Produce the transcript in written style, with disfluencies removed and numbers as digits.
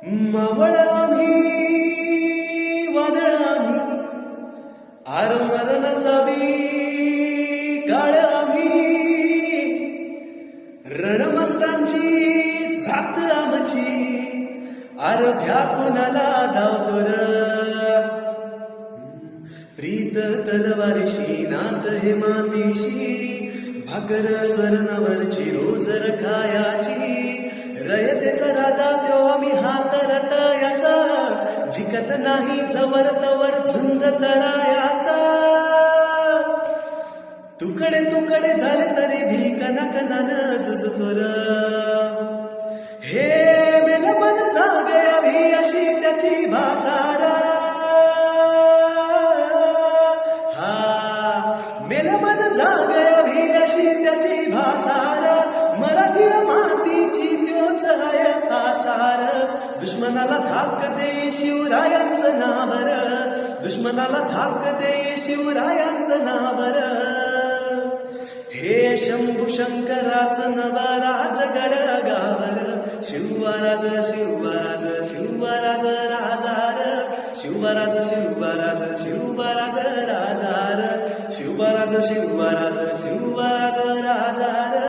मावळ आम्ही वादळ आम्ही आरमरणाचा बी काळ आम्ही रणमस्तांची झात आमची आरभ्या कुणाला धावतो र प्रीत तलवारीशी नात हे मातीशी भाकर स्वरणावरची रोजर खायाची रयतेचा राजा तो आम्ही हात रतायाचा जिकत नाही जवर तवर झुंजत रायाचा तुकडे तुकडे झाले तरी भी कनाकनानं झुजतो र हे मेल मन जागे अभी अशी त्याची भासारा हा मेल मन जागे अभी अशी त्याची भासारा मराठी मातीची त्योच आहे आसार दुश्मनाला धाक दे शिवरायांचं नावर दुश्मनाला धाक दे शिवरायांचं नावर हे शंभू शंकराचं नवराज गडगावर शिवराज शिवराज शिवराज राजार शिवराज शिवराज शिवराज राजार शिवराज शिवराज शिवराज